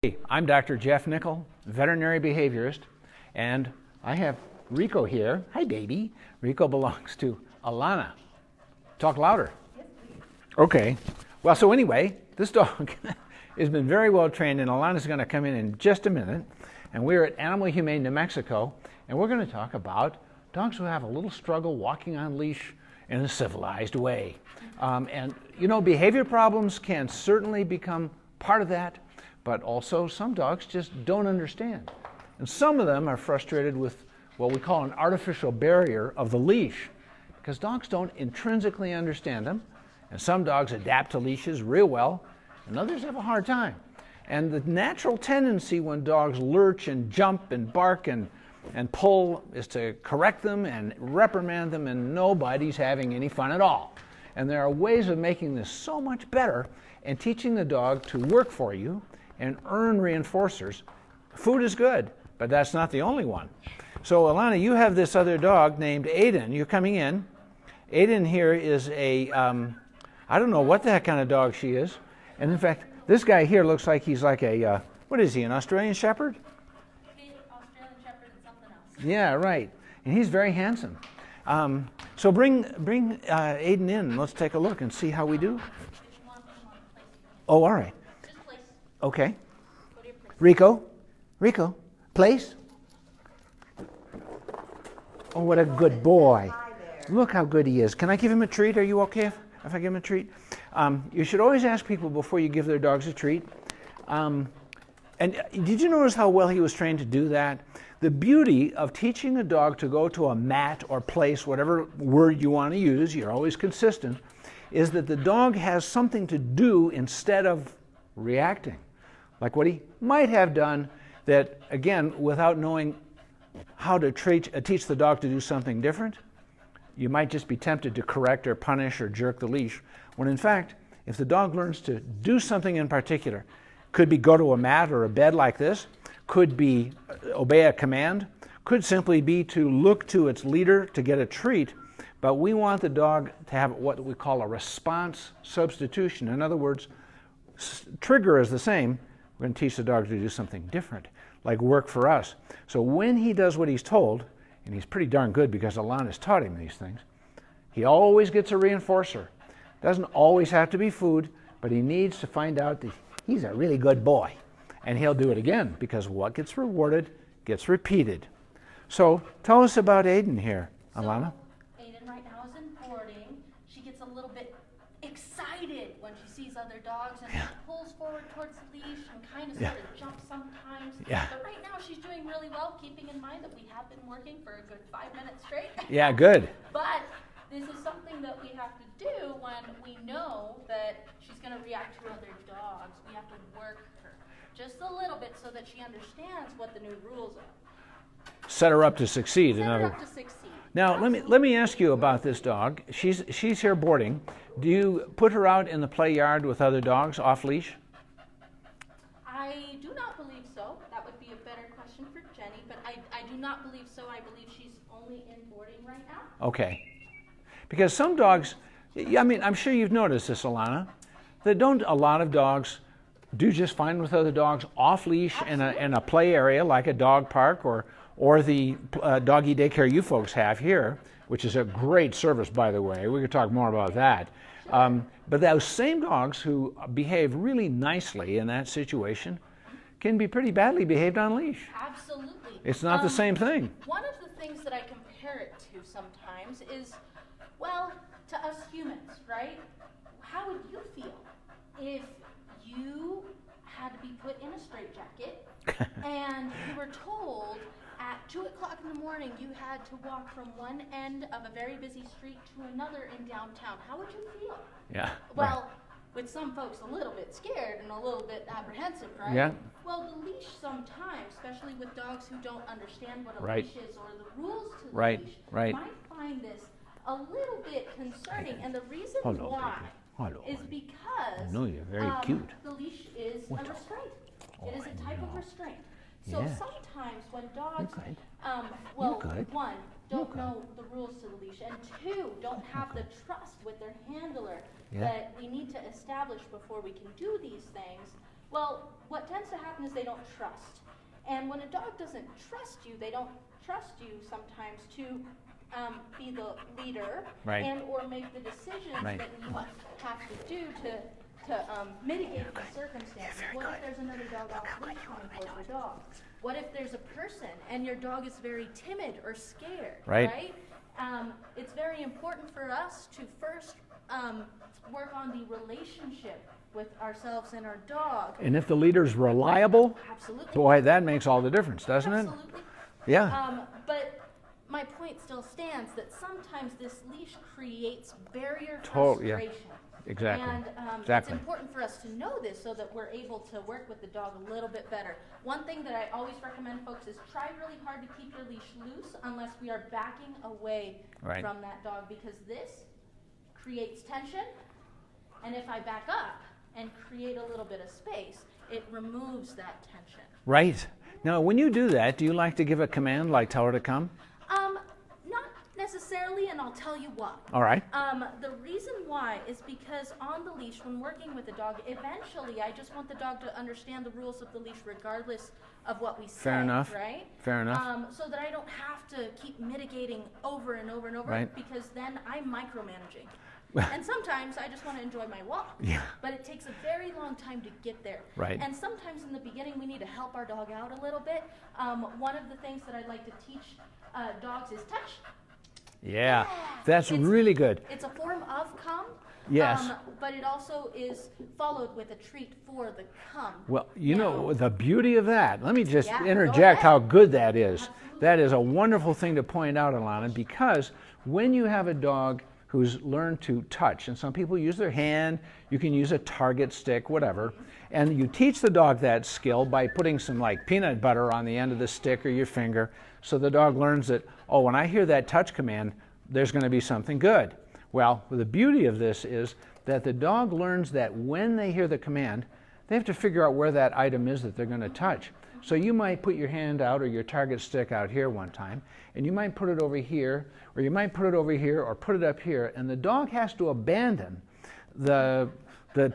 Hey, I'm Dr. Jeff Nickel, veterinary behaviorist, and I have Rico here. Hi, baby. Rico belongs to Alana. Talk louder. Yes, please. Okay. Well, so anyway, this dog has been very well trained, and Alana's going to come in just a minute. And we're at Animal Humane, New Mexico, and we're going to talk about dogs who have a little struggle walking on leash in a civilized way. And, you know, behavior problems can certainly become part of that, but also some dogs just don't understand. And some of them are frustrated with what we call an artificial barrier of the leash, because dogs don't intrinsically understand them. And some dogs adapt to leashes real well, and others have a hard time. And the natural tendency when dogs lurch and jump and bark and pull is to correct them and reprimand them, and nobody's having any fun at all. And there are ways of making this so much better and teaching the dog to work for you and earn reinforcers. Food is good, but that's not the only one. So Alana, you have this other dog named Aiden. You're coming in. Aiden here is a, I don't know what the heck kind of dog she is. And in fact, this guy here looks like he's like a, what is he, an Australian Shepherd? Australian Shepherd and something else. Yeah, right. And he's very handsome. So bring Aiden in. Let's take a look and see how we do. Oh, all right. Just place. Okay. Go to your place. Rico, place. Oh, what a good boy. Look how good he is. Can I give him a treat? Are you okay if I give him a treat? You should always ask people before you give their dogs a treat. And did you notice how well he was trained to do that? The beauty of teaching a dog to go to a mat or place, whatever word you want to use, you're always consistent, is that the dog has something to do instead of reacting. Like what he might have done that, again, without knowing how to teach the dog to do something different, you might just be tempted to correct or punish or jerk the leash, when in fact, if the dog learns to do something in particular, could be go to a mat or a bed like this, could be obey a command, could simply be to look to its leader to get a treat, but we want the dog to have what we call a response substitution. In other words, trigger is the same. We're going to teach the dog to do something different, like work for us. So when he does what he's told, and he's pretty darn good because Alana's taught him these things, he always gets a reinforcer. Doesn't always have to be food, but he needs to find out that he's a really good boy. And he'll do it again, because what gets rewarded gets repeated. So tell us about Aiden here, Alana. Aiden right now is in boarding. She gets a little bit excited when she sees other dogs and pulls forward towards the leash and kind of sort of jumps sometimes. Yeah. But right now she's doing really well, keeping in mind that we have been working for a good 5 minutes straight. Yeah, good. But this is something that we have to do when we know that she's going to react to other dogs. We have to work her just a little bit so that she understands what the new rules are. Set her up to succeed. Set her up to succeed. Now, let me ask you about this dog. She's here boarding. Do you put her out in the play yard with other dogs off leash? I do not believe so. That would be a better question for Jenny, but I do not believe so. I believe she's only in boarding right now. Okay. Because some dogs, I mean, I'm sure you've noticed this, Alana, that don't a lot of dogs do just fine with other dogs off leash in a play area like a dog park or the doggy daycare you folks have here, which is a great service, by the way. We could talk more about that. But those same dogs who behave really nicely in that situation can be pretty badly behaved on leash. Absolutely. It's not the same thing. One of the things that I compare it to sometimes is, well, to us humans, right? How would you feel if you had to be put in a straitjacket and you were told at 2 o'clock in the morning you had to walk from one end of a very busy street to another in downtown? How would you feel? Yeah. Well, with some folks a little bit scared and a little bit apprehensive, right? Yeah. Well, the leash sometimes, especially with dogs who don't understand what a Right. leash is or the rules to the Right, leash, right. might find this a little bit concerning. And the reason Hello, why baby. Hello, is honey. because No, you're very cute. the leash is What? a restraint. Oh, It is I a type of know. restraint. So Yes. sometimes when dogs, good. well, good. one, don't good. know the rules to the leash, and two, don't have the trust with their handler Yeah. that we need to establish before we can do these things, Well, what tends to happen is they don't trust. And when a dog doesn't trust you, they don't trust you sometimes to be the leader Right. and or make the decisions Right. that you have to do to mitigate the circumstances. What if there's another dog off leash coming towards your dog? What if there's a person and your dog is very timid or scared, Right. It's very important for us to first work on the relationship with ourselves and our dog. And if the leader's reliable, Absolutely. boy, that makes all the difference, doesn't it? Absolutely. Yeah. But my point still stands that sometimes this leash creates barrier Totally, yeah. frustration. Exactly. And Exactly. it's important for us to know this so that we're able to work with the dog a little bit better. One thing that I always recommend folks is try really hard to keep your leash loose unless we are backing away Right. from that dog, because this creates tension, and if I back up and create a little bit of space, it removes that tension. Right. Now, when you do that, do you like to give a command, like tell her to come? Not necessarily, and I'll tell you why. All right. The reason why is because on the leash, when working with the dog, eventually I just want the dog to understand the rules of the leash regardless of what we say. Fair enough. Right? Fair enough. So that I don't have to keep mitigating over and over and over, Right. because then I'm micromanaging. And sometimes I just want to enjoy my walk. Yeah. But it takes a very long time to get there. Right. And sometimes in the beginning we need to help our dog out a little bit. One of the things that I like to teach dogs is touch. Yeah. That's It's- really good. It's a form of come. Yes. But it also is followed with a treat for the come. Well, you know, the beauty of that, let me just Yeah, go interject ahead. how good that is. Absolutely. That is a wonderful thing to point out, Alana, because when you have a dog who's learned to touch, and some people use their hand, you can use a target stick, whatever, and you teach the dog that skill by putting some like peanut butter on the end of the stick or your finger, so the dog learns that, oh, when I hear that touch command, there's going to be something good. Well, the beauty of this is that the dog learns that when they hear the command, they have to figure out where that item is that they're going to touch. So you might put your hand out or your target stick out here one time, and you might put it over here, or you might put it over here, or put it up here, and the dog has to abandon the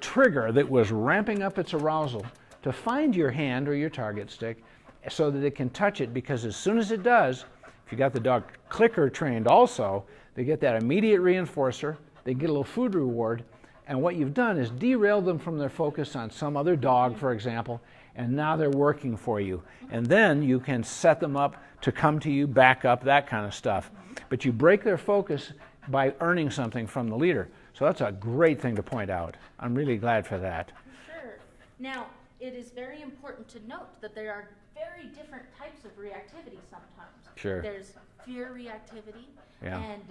trigger that was ramping up its arousal to find your hand or your target stick so that it can touch it, because as soon as it does, if you got the dog clicker trained also, they get that immediate reinforcer, they get a little food reward, and what you've done is derailed them from their focus on some other dog, for example, and now they're working for you. And then you can set them up to come to you, back up, that kind of stuff. But you break their focus by earning something from the leader. So that's a great thing to point out. I'm really glad for that. Sure. Now, it is very important to note that there are very different types of reactivity sometimes. Sure. There's fear reactivity Yeah. and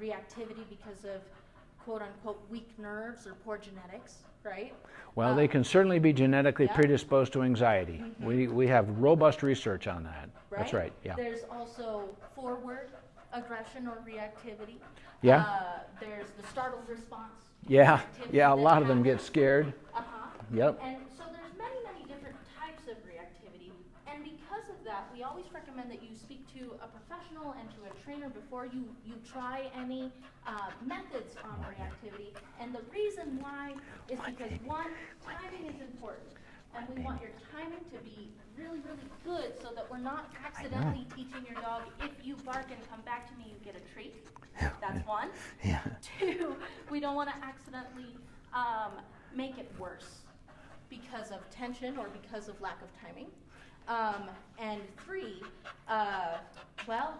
reactivity because of quote-unquote weak nerves or poor genetics, right? Well, they can certainly be genetically yeah. predisposed to anxiety. We have robust research on that. Right? That's right, yeah. There's also forward aggression or reactivity. Yeah. There's the startled response. Yeah, reactivity yeah, a that lot of them get happens. scared. Uh-huh. Yep. And so there's many, many different types of reactivity. And because of that, we always recommend that you speak to a professional and to a trainer before you try any methods on reactivity. And the reason why is because, one, timing is important. And we want your timing to be really, really good so that we're not accidentally teaching your dog, if you bark and come back to me, you get a treat. That's one. Yeah. Two, we don't want to accidentally make it worse because of tension or because of lack of timing. And three, well,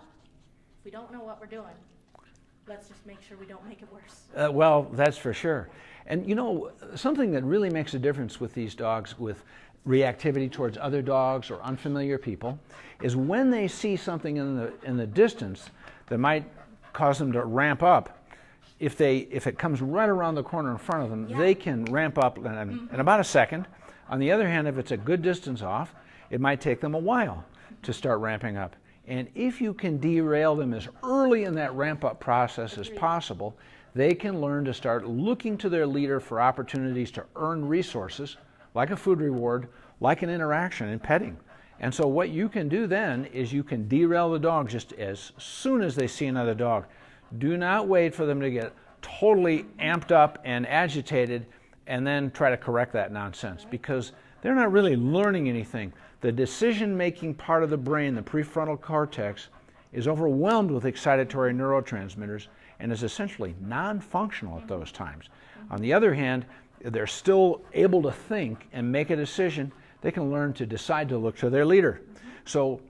if we don't know what we're doing, let's just make sure we don't make it worse. Well, that's for sure. And you know, something that really makes a difference with these dogs with reactivity towards other dogs or unfamiliar people is when they see something in the distance that might cause them to ramp up. If it comes right around the corner in front of them, Yeah. they can ramp up in about a second. On the other hand, if it's a good distance off, it might take them a while to start ramping up. And if you can derail them as early in that ramp up process as possible, they can learn to start looking to their leader for opportunities to earn resources, like a food reward, like an interaction in petting. And so what you can do then is you can derail the dog just as soon as they see another dog. Do not wait for them to get totally amped up and agitated and then try to correct that nonsense, because they're not really learning anything. The decision-making part of the brain, the prefrontal cortex, is overwhelmed with excitatory neurotransmitters and is essentially non-functional at those times. On the other hand, they're still able to think and make a decision. They can learn to decide to look to their leader. So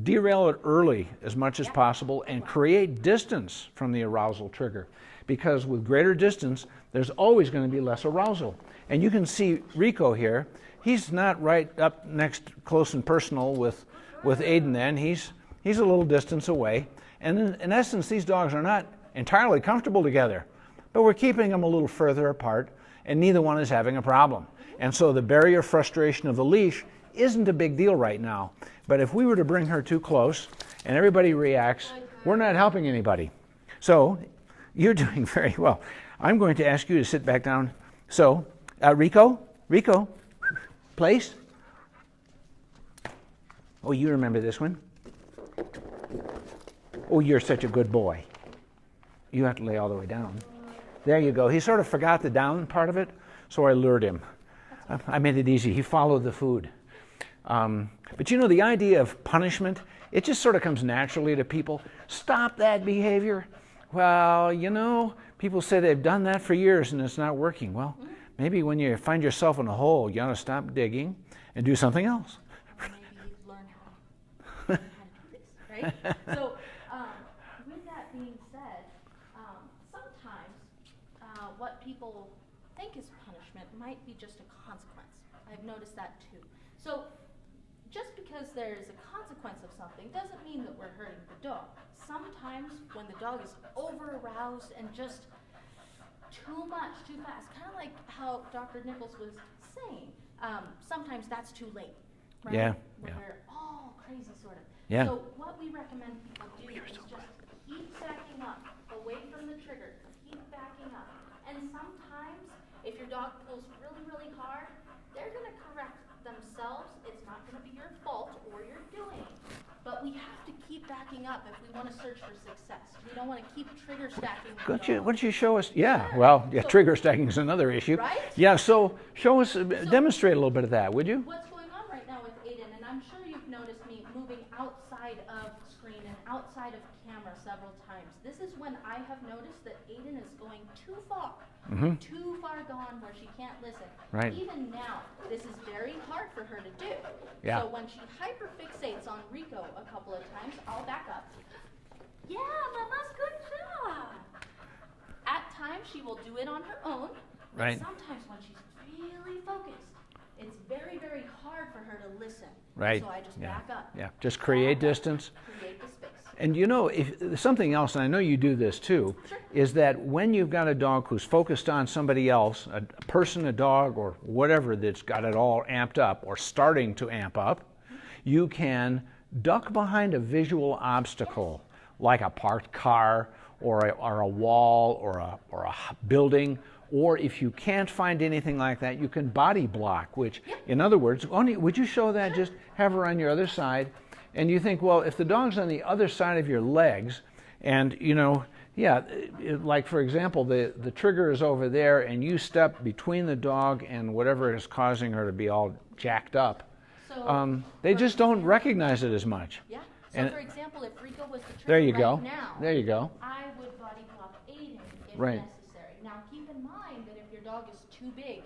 derail it early as much as possible and create distance from the arousal trigger, because with greater distance, there's always going to be less arousal. And you can see Rico here. He's not right up next, close and personal with Aiden then. He's a little distance away. And in essence, these dogs are not entirely comfortable together, but we're keeping them a little further apart, and neither one is having a problem. And so the barrier frustration of the leash isn't a big deal right now. But if we were to bring her too close and everybody reacts, we're not helping anybody. So you're doing very well. I'm going to ask you to sit back down. So Rico, place. Oh, you remember this one? Oh, you're such a good boy. You have to lay all the way down. There you go. He sort of forgot the down part of it, so I lured him. I made it easy. He followed the food. But you know, the idea of punishment, it just sort of comes naturally to people. Stop that behavior. Well, you know, people say they've done that for years and it's not working. Well, maybe when you find yourself in a hole, you ought to stop digging and do something else. Maybe learn how to do this, right? So, with that being said, sometimes what people think is punishment might be just a consequence. I've noticed that too. So, just because there's a consequence of something doesn't mean that we're hurting the dog. Sometimes when the dog is over-aroused and just too much, too fast, kind of like how Dr. Nichols was saying, sometimes that's too late, right? Yeah. When they're all crazy, sort of. Yeah. So what we recommend people do is just keep backing up, away from the trigger, keep backing up. And sometimes, if your dog pulls really, really hard, they're going to correct themselves. It's not going to be your fault or your doing. But we have to keep backing up if we want to search for success. We don't want to keep trigger stacking. What did you show us? Yeah, well, yeah, So, trigger stacking is another issue. Right? Yeah, so show us, demonstrate a little bit of that, would you? What's going on right now with Aiden, and I'm sure you've noticed me moving outside of screen and outside of camera several times. This is when I have noticed that Aiden is going too far. Too far gone where she can't listen. Right. Even now, this is very hard for her to do. Yeah. So when she hyperfixates on Rico a couple of times, I'll back up. Yeah, Mama's good job. At times, she will do it on her own. But Right. sometimes when she's really focused, it's very, very hard for her to listen. Right. So I just Yeah. back up. Yeah, just create Back up, distance. Create the space. And you know, if something else, and I know you do this too, Sure. is that when you've got a dog who's focused on somebody else, a person, a dog, or whatever that's got it all amped up or starting to amp up, you can duck behind a visual obstacle, like a parked car or a wall or a building. Or if you can't find anything like that, you can body block, which, in other words, would you show that? Just have her on your other side. And you think, well, if the dog's on the other side of your legs, and, you know, yeah, like, for example, the trigger is over there, and you step between the dog and whatever is causing her to be all jacked up, So, they just don't recognize it as much. yeah. So, And- for example, if Rico was the trigger There you right go. now, There you go. I would body block Aiden if Right. necessary. Now, keep in mind that if your dog is too big,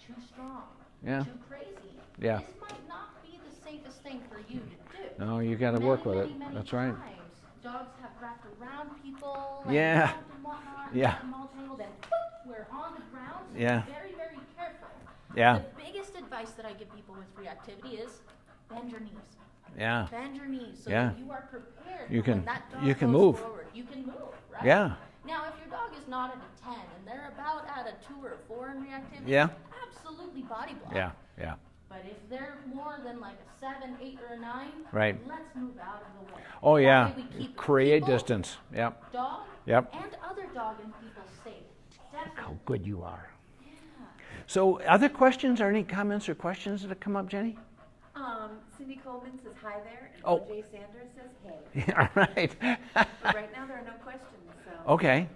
too strong, Yeah. too crazy, Yeah. this might not be the safest thing for you to do. No, you got to work with Many, it. many That's right. times, dogs have wrapped around people Yeah. and whatnot, Yeah. gotten all tangled, and whoop, we're on the ground. So Yeah. be very, very careful. Yeah. The biggest advice that I give people with reactivity is bend your knees. Yeah. Bend your knees so Yeah. that you are prepared You for when can- that dog you can goes move. forward. You can move, right? Yeah. Now, if your dog is not at a 10 and they're about at a 2 or a 4 in reactivity, Yeah. absolutely body block. Yeah. Yeah. But if they're more than like a 7, 8, or a 9, Right. let's move out of the way. Oh, That yeah. way we keep Create people, distance. Yep. dog, Yep. and other dog and people safe. How Definitely. good you are. Yeah. So, other questions or any comments or questions that have come up, Jenny? Cindy Coleman says hi there, and Oh. O.J. Sanders says hey. All right. But right now there are no questions, so. Okay.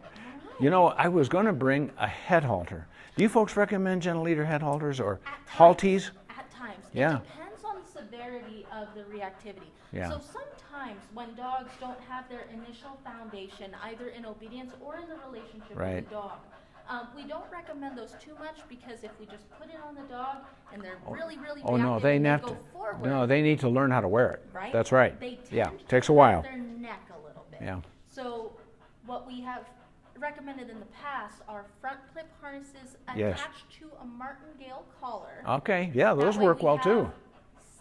You know, I was going to bring a head halter Do you folks recommend gentle leader head halters or At times. halties? At times. Yeah. It depends on the severity of the reactivity. Yeah. So sometimes when dogs don't have their initial foundation, either in obedience or in the relationship Right. with the dog, we don't recommend those too much, because if we just put it on the dog and they're really, really Oh no, reactive they and have go to. forward, No, they need to learn how to wear it. right? That's right. They tend Yeah, to takes a hurt while. their neck a little bit. Yeah. So what we have recommended in the past are front clip harnesses Yes. attached to a martingale collar. Okay, yeah, those That way work we well have too.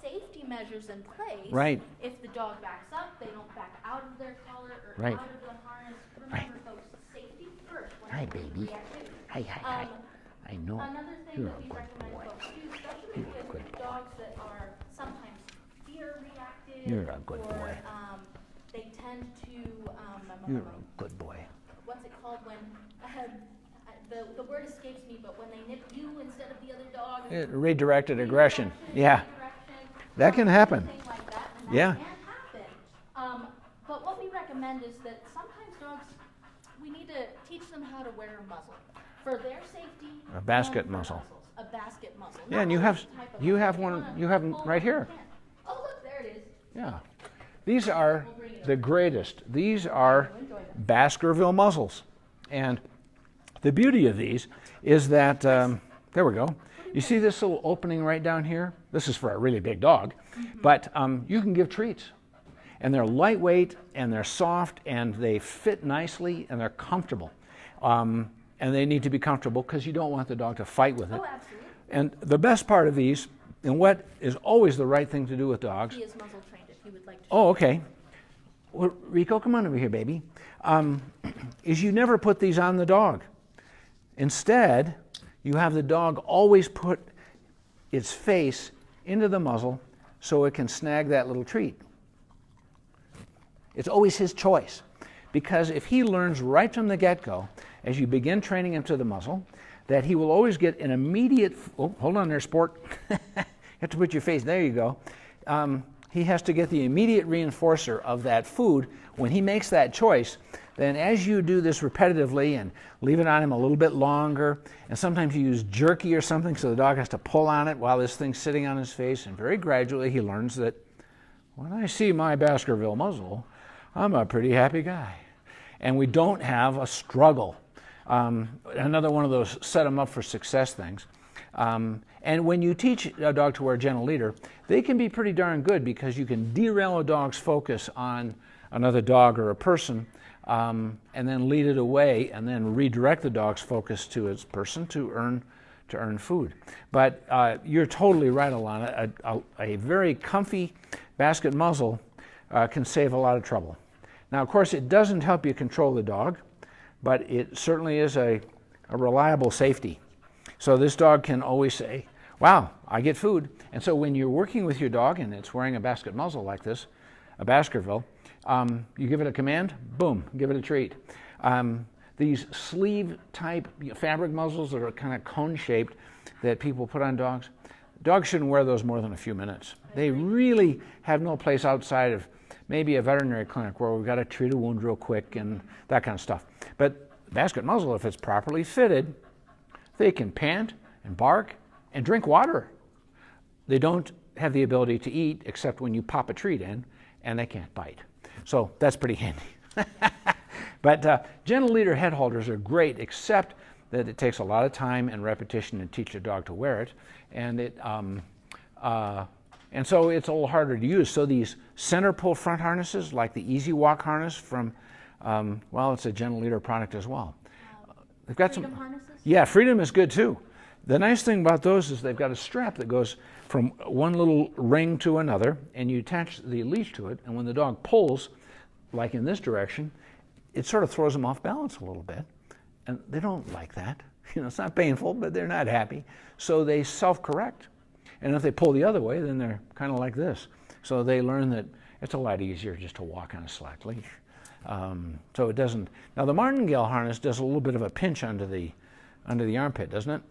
Safety measures in place. Right. If the dog backs up, they don't back out of their collar or Right. out of the harness. Right. Remember, folks, safety first. When Hi, they do baby. reactivity. Hi, hi, hi. I know. Another thing You're that a we good recommend boy. folks do, especially You're a good with boy. dogs that are sometimes fear reactive. You're a good or, boy. They tend to, You're a good boy. what's it called when, the word escapes me, but when they nip you instead of the other dog. Redirected aggression. Yeah, Redirection, that can happen. anything like that, and that Yeah. can happen. But what we recommend is that sometimes dogs, we need to teach them how to wear a muzzle for their safety. A basket and for muzzle. muzzles. A basket muzzle. Yeah, Not and you any have type of you muzzle. have If one. wanna You have them pull right one, you here. can. Oh, look, there it is. Yeah, these are the greatest. These are Baskerville Muscles, and the beauty of these is that there we go. You see this little opening right down here? This is for a really big dog, but you can give treats, and they're lightweight and they're soft and they fit nicely and they're comfortable, and they need to be comfortable because you don't want the dog to fight with it. Oh, absolutely. And the best part of these, and what is always the right thing to do with dogs. He is muzzle trained if you would like to. Oh, okay. Well, Rico, come on over here, baby. Is you never put these on the dog. Instead, you have the dog always put its face into the muzzle so it can snag that little treat. It's always his choice. Because if he learns right from the get-go, as you begin training him to the muzzle, that he will always get an immediate, oh, hold on there, sport. You have to put your face, there you go. He has to get the immediate reinforcer of that food. When he makes that choice, then as you do this repetitively and leave it on him a little bit longer, and sometimes you use jerky or something so the dog has to pull on it while this thing's sitting on his face, and very gradually he learns that when I see my Baskerville muzzle, I'm a pretty happy guy. And we don't have a struggle. Another one of those set them up for success things. And when you teach a dog to wear a gentle leader, they can be pretty darn good because you can derail a dog's focus on another dog or a person, and then lead it away and then redirect the dog's focus to its person to earn food. But you're totally right, Alana. A very comfy basket muzzle can save a lot of trouble. Now, of course, it doesn't help you control the dog, but it certainly is a reliable safety. So this dog can always say, wow, I get food. And so when you're working with your dog and it's wearing a basket muzzle like this, a Baskerville, you give it a command, boom, give it a treat. These sleeve type fabric muzzles that are kind of cone shaped that people put on dogs, dogs shouldn't wear those more than a few minutes. They really have no place outside of maybe a veterinary clinic where we've got to treat a wound real quick and that kind of stuff. But basket muzzle, if it's properly fitted, they can pant and bark and drink water. They don't have the ability to eat except when you pop a treat in, and they can't bite. So that's pretty handy. But gentle leader head halters are great, except that it takes a lot of time and repetition to teach a dog to wear it, and so it's a little harder to use. So these center pull front harnesses, like the Easy Walk harness from, well, it's a gentle leader product as well. They've got Freedom some harnesses? Yeah, Freedom is good too. The nice thing about those is they've got a strap that goes from one little ring to another, and you attach the leash to it, and when the dog pulls, like in this direction, it sort of throws them off balance a little bit, and they don't like that. You know, it's not painful, but they're not happy, so they self-correct. And if they pull the other way, then they're kind of like this. So they learn that it's a lot easier just to walk on a slack leash. So it doesn't. Now the martingale harness does a little bit of a pinch under the armpit, doesn't it?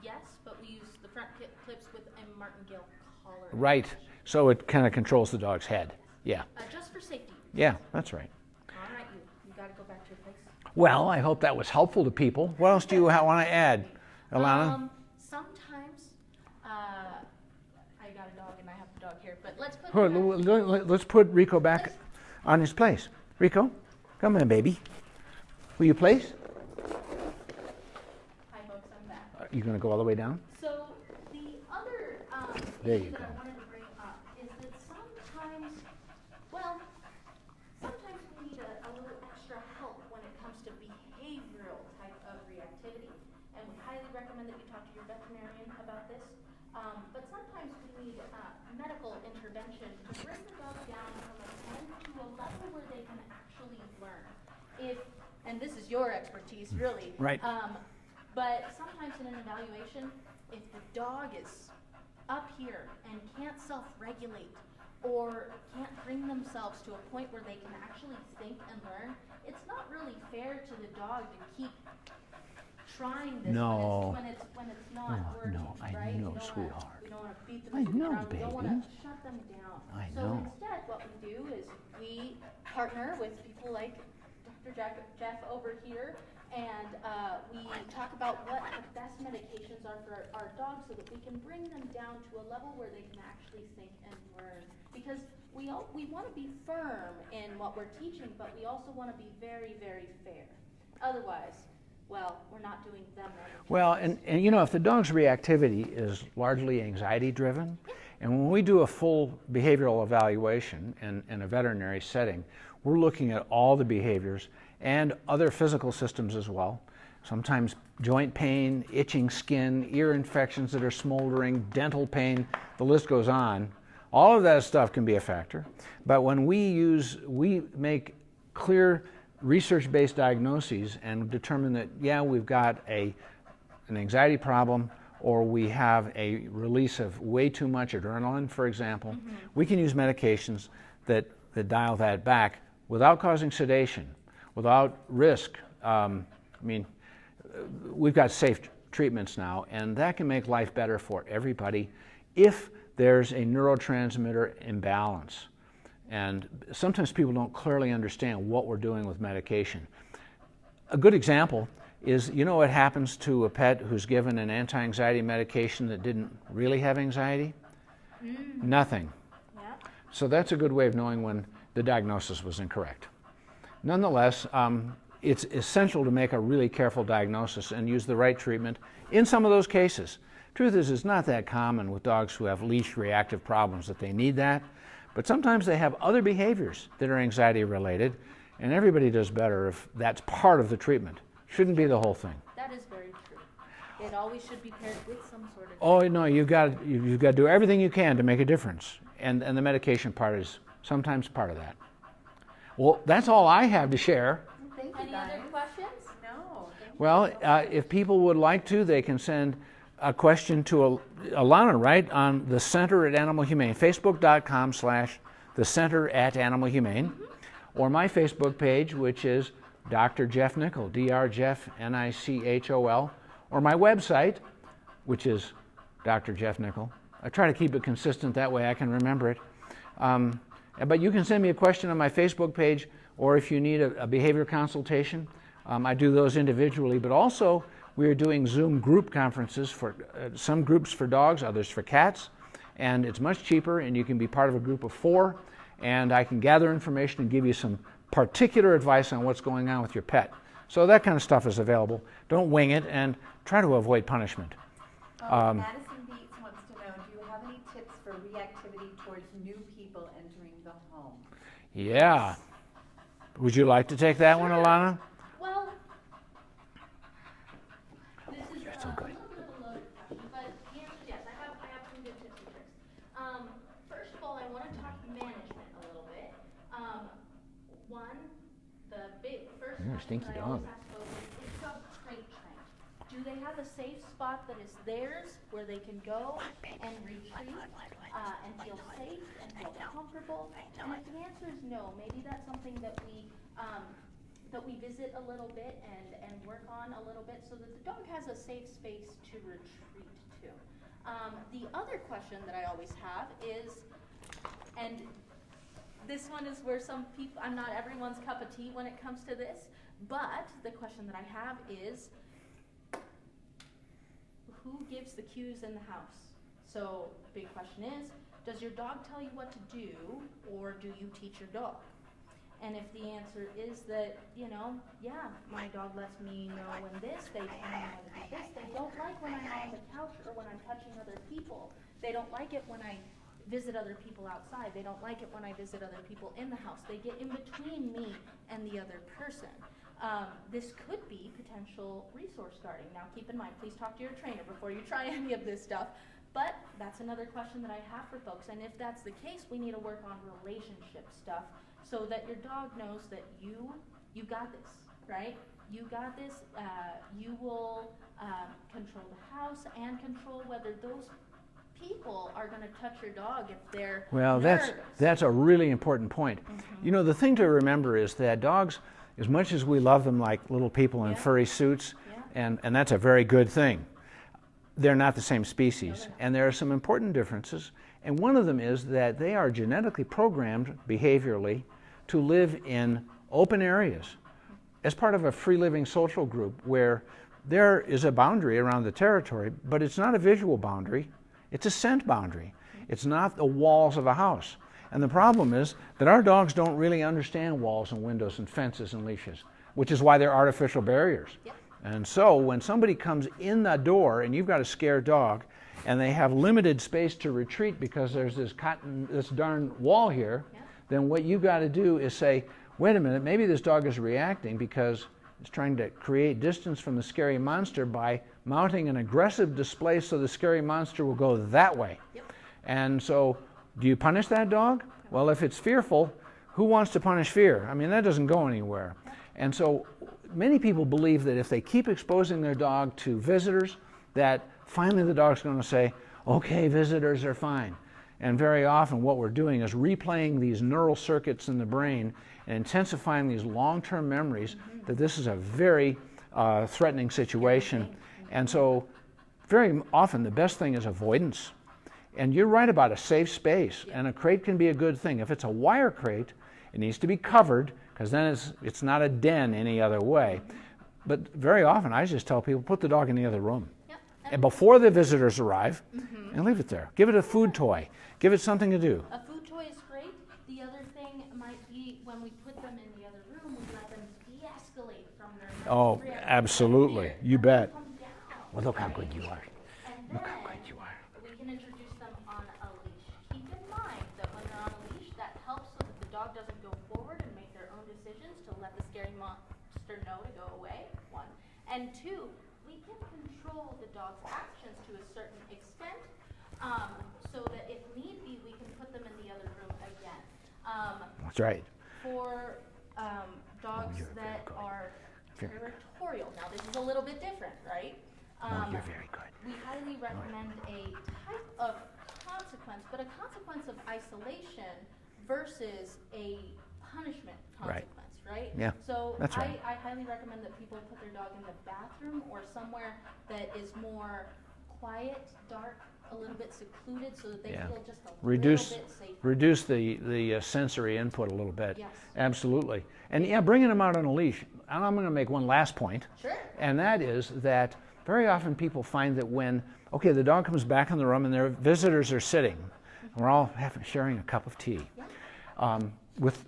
Yes, but we use the front clips with a martingale collar. Right. So it kind of controls the dog's head. Yeah. Just for safety. Yeah, that's right. All right, you got to go back to your place. Well, I hope that was helpful to people. What else do you want to add, Ilana? Sometimes, I got a dog and I have a dog here, but let's put Let's put Rico back on his place. Rico, come on, baby. Will you place? Hi, folks, I'm back. You going to go all the way down? So the other There you issue that go. I wanted to bring up is that sometimes we need a little extra help when it comes to behavioral type of reactivity, and we highly recommend that you talk to your veterinarian about this. But sometimes we need medical intervention to bring the dog down from a 10 to a level where they can actually learn. And this is your expertise, really. Right. But sometimes in an evaluation, if the dog is up here and can't self-regulate or can't bring themselves to a point where they can actually think and learn, it's not really fair to the dog to keep trying this No. when it's not working, no, I right? know, We don't sweetheart. We don't want to beat them I to the know, ground. We don't want baby. to shut them down. I so know. instead, what we do is we partner with people like Dr. Jeff over here, and we talk about what the best medications are for our dogs so that we can bring them down to a level where they can actually think and learn. Because we want to be firm in what we're teaching, but we also want to be very, very fair. Otherwise, well, we're not doing them right. Well, and you know, if the dog's reactivity is largely anxiety driven, and when we do a full behavioral evaluation in a veterinary setting, we're looking at all the behaviors and other physical systems as well. Sometimes joint pain, itching skin, ear infections that are smoldering, dental pain, the list goes on. All of that stuff can be a factor. But when we make clear research-based diagnoses and determine that, yeah, we've got an anxiety problem, or we have a release of way too much adrenaline, for example, we can use medications that dial that back without causing sedation, without risk. We've got safe treatments now, and that can make life better for everybody if there's a neurotransmitter imbalance. And sometimes people don't clearly understand what we're doing with medication. A good example is, you know what happens to a pet who's given an anti-anxiety medication that didn't really have anxiety? Nothing. Yeah. So that's a good way of knowing when the diagnosis was incorrect. Nonetheless, it's essential to make a really careful diagnosis and use the right treatment in some of those cases. Truth is, it's not that common with dogs who have leash reactive problems that they need that. But sometimes they have other behaviors that are anxiety related, and everybody does better if that's part of the treatment. Shouldn't be the whole thing. That is very true. It always should be paired with some sort of. Oh no, you've got to do everything you can to make a difference, and the medication part is sometimes part of that. Well, that's all I have to share. Thank you, Any guys. other questions? No. Thank you. Well, if people would like to, they can send a question to Alana, right, on the Center at Animal Humane, facebook.com/the Center at Animal Humane, or my Facebook page, which is Dr. Jeff Nichol, Dr. Jeff Nichol, or my website, which is Dr. Jeff Nichol. I try to keep it consistent, that way I can remember it. But you can send me a question on my Facebook page, or if you need a behavior consultation, I do those individually, but also we are doing Zoom group conferences for some groups for dogs, others for cats, and it's much cheaper, and you can be part of a group of 4, and I can gather information and give you some particular advice on what's going on with your pet. So that kind of stuff is available. Don't wing it, and try to avoid punishment. Madison Beats wants to know, do you have any tips for reactivity towards new people entering the home? Yeah. Would you like to take that one, Alana? Well, this is so good. a little bit of a loaded question, but the answer is yes. I have some good tips and tricks. First of all, I want to talk management a little bit. One, the first You're a question stinky that I always dog. ask folks is dog crate trained? Do they have a safe spot that is theirs where they can go and retreat and feel safe and feel comfortable? And if the answer is no, maybe that's something that we visit a little bit and work on a little bit so that the dog has a safe space to retreat to. The other question that I always have is, and this one is where some people, I'm not everyone's cup of tea when it comes to this, But the question that I have is, who gives the cues in the house? So the big question is, does your dog tell you what to do, or do you teach your dog? And if the answer is that, you know, yeah, my dog lets me know when this, they tell me when to do this. They don't like when I'm on the couch or when I'm touching other people. They don't like it when I visit other people outside. They don't like it when I visit other people in the house. They get in between me and the other person. This could be potential resource guarding. Now keep in mind, please talk to your trainer before you try any of this stuff. But that's another question that I have for folks. And if that's the case, we need to work on relationship stuff so that your dog knows that you got this, right? You got this. You will control the house and control whether those people are going to touch your dog if they're nervous. That's a really important point. You know, the thing to remember is that dogs, as much as we love them like little people in furry suits, and that's a very good thing, they're not the same species. And there are some important differences. And one of them is that they are genetically programmed behaviorally to live in open areas as part of a free-living social group where there is a boundary around the territory, but it's not a visual boundary, it's a scent boundary. It's not the walls of a house. And the problem is that our dogs don't really understand walls and windows and fences and leashes, which is why they're artificial barriers. Yep. And so when somebody comes in the door and you've got a scared dog and they have limited space to retreat because there's this darn wall here, then what you've got to do is say, wait a minute, maybe this dog is reacting because it's trying to create distance from the scary monster by mounting an aggressive display so the scary monster will go that way. Yep. And so, do you punish that dog? Well, if it's fearful, who wants to punish fear? I mean, that doesn't go anywhere. And so, many people believe that if they keep exposing their dog to visitors, that finally the dog's going to say, okay, visitors are fine. And very often what we're doing is replaying these neural circuits in the brain and intensifying these long-term memories that this is a very threatening situation. And so very often the best thing is avoidance. And you're right about a safe space, and a crate can be a good thing. If it's a wire crate, it needs to be covered, because then it's not a den any other way. But very often I just tell people, put the dog in the other room. And before the visitors arrive, and leave it there. Give it a food toy. Give it something to do. A food toy is great. The other thing might be when we put them in the other room, we let them de-escalate from their Oh, absolutely. You bet. Well, look how good you are. Look how good you are. We can introduce them on a leash. Keep in mind that when they're on a leash, that helps so that the dog doesn't go forward and make their own decisions to let the scary monster know to go away, one. And two, we can control the dog's actions to a certain extent, so that if need be, we can put them in the other room again. That's right. For dogs that are territorial, now this is a little bit different, right? You're very good. We highly recommend a type of consequence, but a consequence of isolation versus a punishment consequence, right? Yeah, So that's right. I highly recommend that people put their dog in the bathroom or somewhere that is more quiet, dark, a little bit secluded, so that they feel just a little bit safer. Reduce the sensory input a little bit. Yes. Absolutely. And yeah, bringing them out on a leash. And I'm going to make one last point. Sure. And that is that very often people find that when, okay, the dog comes back in the room and their visitors are sitting, and we're all sharing a cup of tea, with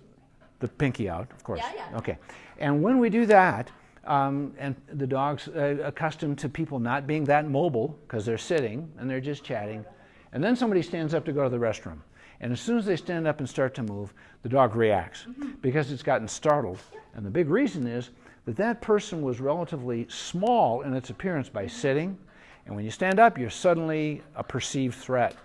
the pinky out, of course. Yeah. Okay. And when we do that, and the dog's accustomed to people not being that mobile because they're sitting and they're just chatting, and then somebody stands up to go to the restroom. And as soon as they stand up and start to move, the dog reacts because it's gotten startled. And the big reason is that that person was relatively small in its appearance by sitting, and when you stand up, you're suddenly a perceived threat.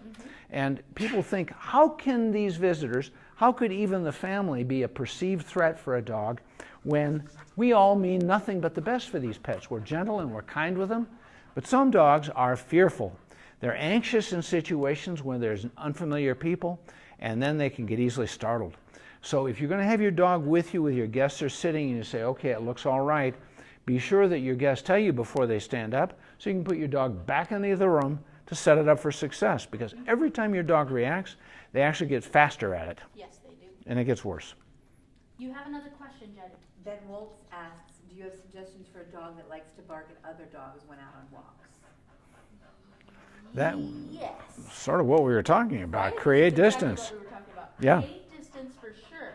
And people think, how can these visitors, how could even the family be a perceived threat for a dog when we all mean nothing but the best for these pets? We're gentle and we're kind with them, but some dogs are fearful. They're anxious in situations where there's unfamiliar people, and then they can get easily startled. So if you're going to have your dog with you, with your guests are sitting, and you say, okay, it looks all right, be sure that your guests tell you before they stand up so you can put your dog back in the other room to set it up for success. Because every time your dog reacts, they actually get faster at it. Yes, they do. And it gets worse. You have another question, Jenny. Ben Woltz asks, do you have suggestions for a dog that likes to bark at other dogs when out on walks? That Yes. sort of what we were talking about. Right? Create That's exactly distance. what we were talking about. Yeah. Create distance for sure.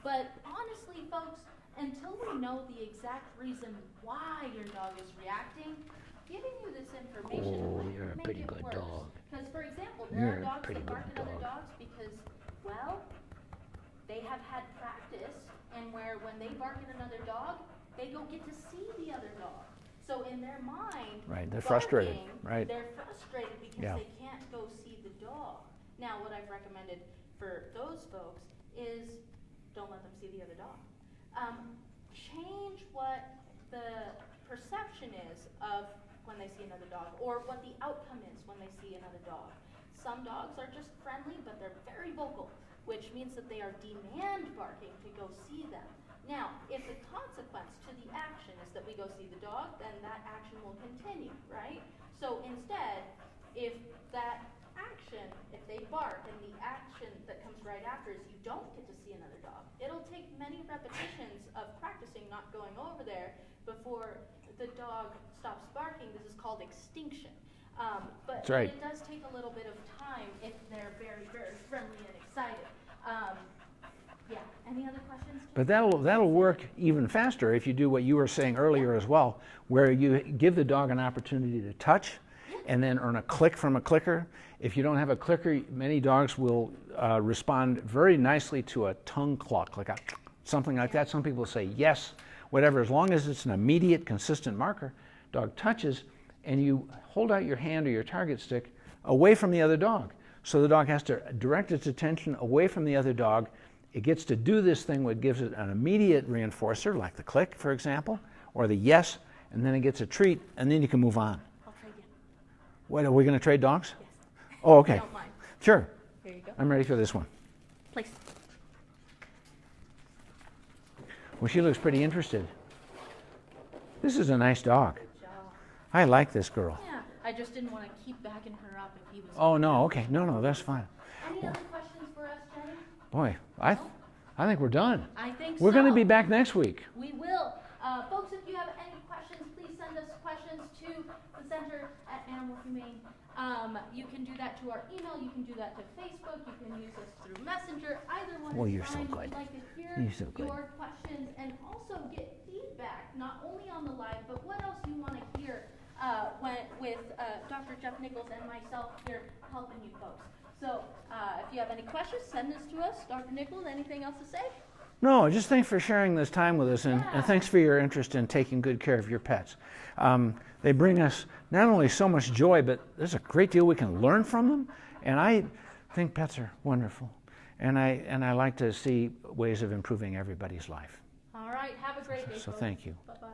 But honestly, folks, until we know the exact reason why your dog is reacting, giving you this information might you're a make pretty it good worse. dog. Because, for example, there You're are a dogs pretty that bark good at other dog. dogs because, well, they have had practice, and where when they bark at another dog, they don't get to see the other dog. So in their mind, Right, they're frustrated, barking, right. They're frustrated because Yeah. they can't go see the dog. Now, what I've recommended for those folks is don't let them see the other dog. Change what the perception is of when they see another dog, or what the outcome is when they see another dog. Some dogs are just friendly, but they're very vocal, which means that they are demand barking to go see them. Now, if the consequence to the action is that we go see the dog, then that action will continue, right? So instead, if that action, if they bark and the action that comes right after is you don't get to see another dog, it'll take many repetitions of practicing not going over there before the dog stops barking. This is called extinction. But That's right. it does take a little bit of time if they're very, very friendly and excited. Yeah, any other questions? But that'll work even faster if you do what you were saying earlier as well, where you give the dog an opportunity to touch and then earn a click from a clicker. If you don't have a clicker, many dogs will respond very nicely to a tongue cluck, like something like that. Some people say yes, whatever. As long as it's an immediate, consistent marker, dog touches, and you hold out your hand or your target stick away from the other dog. So the dog has to direct its attention away from the other dog. It gets to do this thing which gives it an immediate reinforcer, like the click, for example, or the yes, and then it gets a treat, and then you can move on. I'll trade you. What, are we going to trade dogs? Yes. Oh, okay. I don't mind. Sure. Here you go. I'm ready for this one. Place. Well, she looks pretty interested. This is a nice dog. Good job. I like this girl. Yeah, I just didn't want to keep backing her up if he was. Oh, no, okay. No, that's fine. Any other questions for us, Jenny? Boy, I think we're done. I think We're so. going to be back next week. We will. Folks, if you have any questions, please send us questions to the center at Animal Humane. You can do that to our email. You can do that to Facebook. You can use us through Messenger. Either one Well, is you're so fine. good. We'd like to hear You're so good. your questions and also get feedback, not only on the live, but what else you want to hear with Dr. Jeff Nichols and myself here helping you folks. So if you have any questions, send this to us. Dr. Nichols, anything else to say? No, just thanks for sharing this time with us, and Yeah. thanks for your interest in taking good care of your pets. They bring us not only so much joy, but there's a great deal we can learn from them, and I think pets are wonderful, and I like to see ways of improving everybody's life. All right. Have a great day, So folks. thank you. Bye-bye.